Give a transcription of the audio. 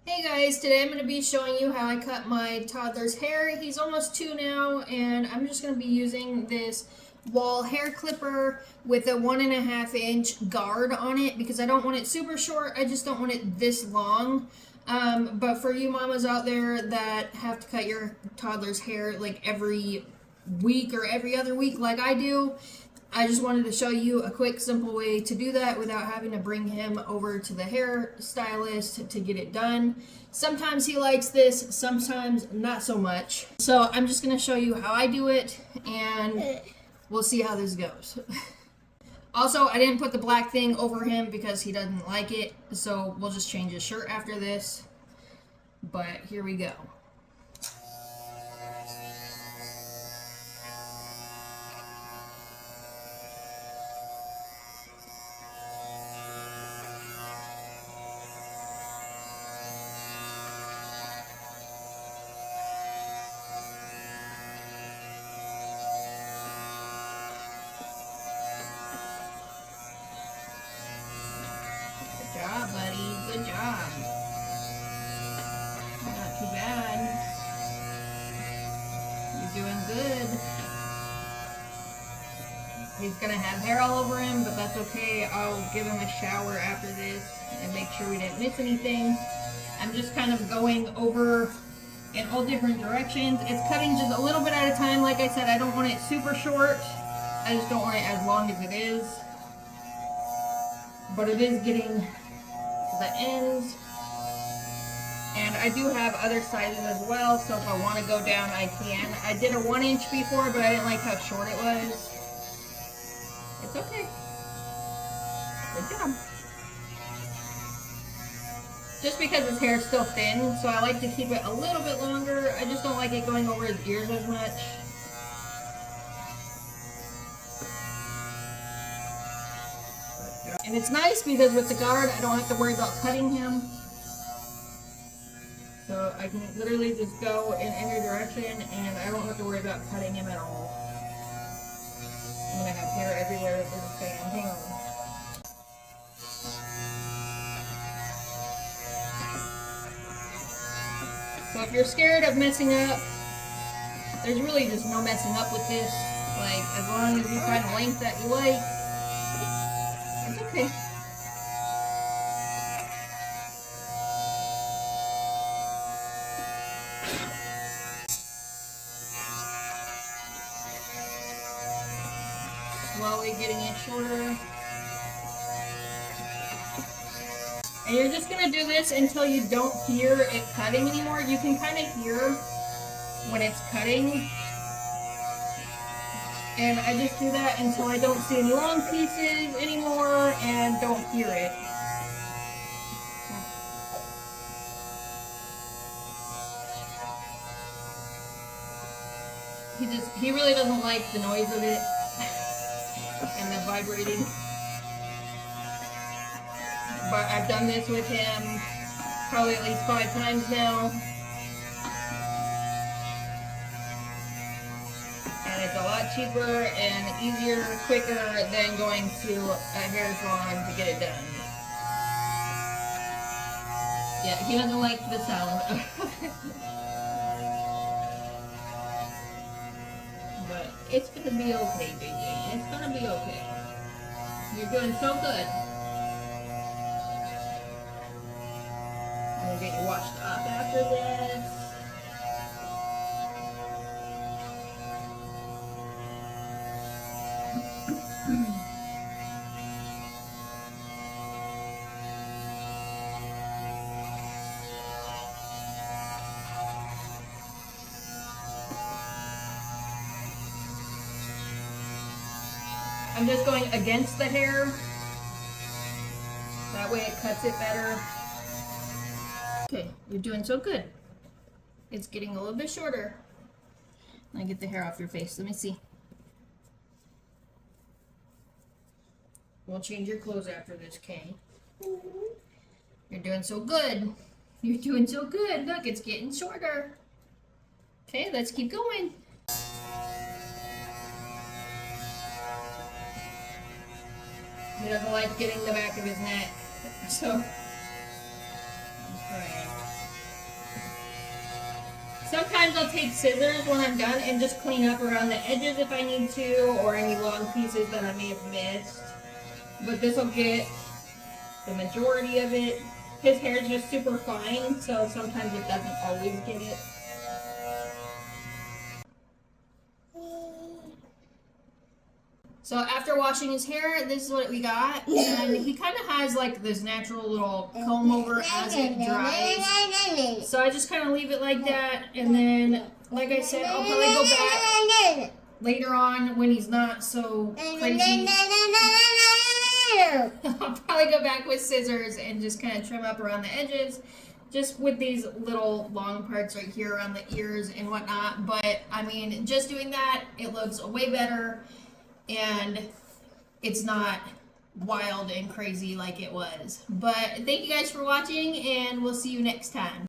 Hey guys, today I'm going to be showing you how I cut my toddler's hair. He's almost 2 now, and I'm just going to be using this WAHL hair clipper with a 1.5 inch guard on it because I don't want it super short, I just don't want it this long. But for you mamas out there that have to cut your toddler's hair like every week or every other week like I do, I just wanted to show you a quick, simple way to do that without having to bring him over to the hair stylist to get it done. Sometimes he likes this, sometimes not so much. So I'm just going to show you how I do it, and we'll see how this goes. Also, I didn't put the black thing over him because he doesn't like it, so we'll just change his shirt after this. But here we go. Good job, buddy. Good job. Not too bad. You're doing good. He's gonna have hair all over him, but that's okay. I'll give him a shower after this and make sure we didn't miss anything. I'm just kind of going over in all different directions. It's cutting just a little bit at a time. Like I said, I don't want it super short. I just don't want it as long as it is. But it is getting to the ends. And I do have other sizes as well, so if I want to go down, I can. I did a 1 inch before, but I didn't like how short it was. It's okay. Good job. Just because his hair is still thin, so I like to keep it a little bit longer. I just don't like it going over his ears as much. And it's nice because with the guard, I don't have to worry about cutting him. So I can literally just go in any direction and I don't have to worry about cutting him at all. I'm gonna have hair everywhere with this fan. Hang on. So if you're scared of messing up, there's really just no messing up with this. Like, as long as you find a length that you like, it's okay. Slowly getting it shorter. And you're just gonna do this until you don't hear it cutting anymore. You can kind of hear when it's cutting. And I just do that until I don't see any long pieces anymore and don't hear it. He really doesn't like the noise of it and the vibrating. But I've done this with him probably at least 5 times now. And it's a lot cheaper and easier, quicker than going to a hair salon to get it done. Yeah, he doesn't like the sound. But it's gonna be okay, JJ. It's gonna be okay. You're doing so good. I'm gonna get you washed up after this. I'm just going against the hair. That way it cuts it better. Okay, you're doing so good. It's getting a little bit shorter. Now get the hair off your face. Let me see. We'll change your clothes after this, Kay. You're doing so good. You're doing so good. Look, it's getting shorter. Okay, let's keep going. He doesn't like getting the back of his neck. So, I'm trying. Sometimes I'll take scissors when I'm done and just clean up around the edges if I need to, or any long pieces that I may have missed. But this will get the majority of it. His hair is just super fine, so sometimes it doesn't always get it. So after washing his hair, this is what we got. And he kind of has like this natural little comb over as it dries. So I just kind of leave it like that. And then, like I said, I'll probably go back later on when he's not so crazy. I'll probably go back with scissors and just kind of trim up around the edges. Just with these little long parts right here around the ears and whatnot. But, I mean, just doing that, it looks way better. And it's not wild and crazy like it was. But thank you guys for watching, and we'll see you next time.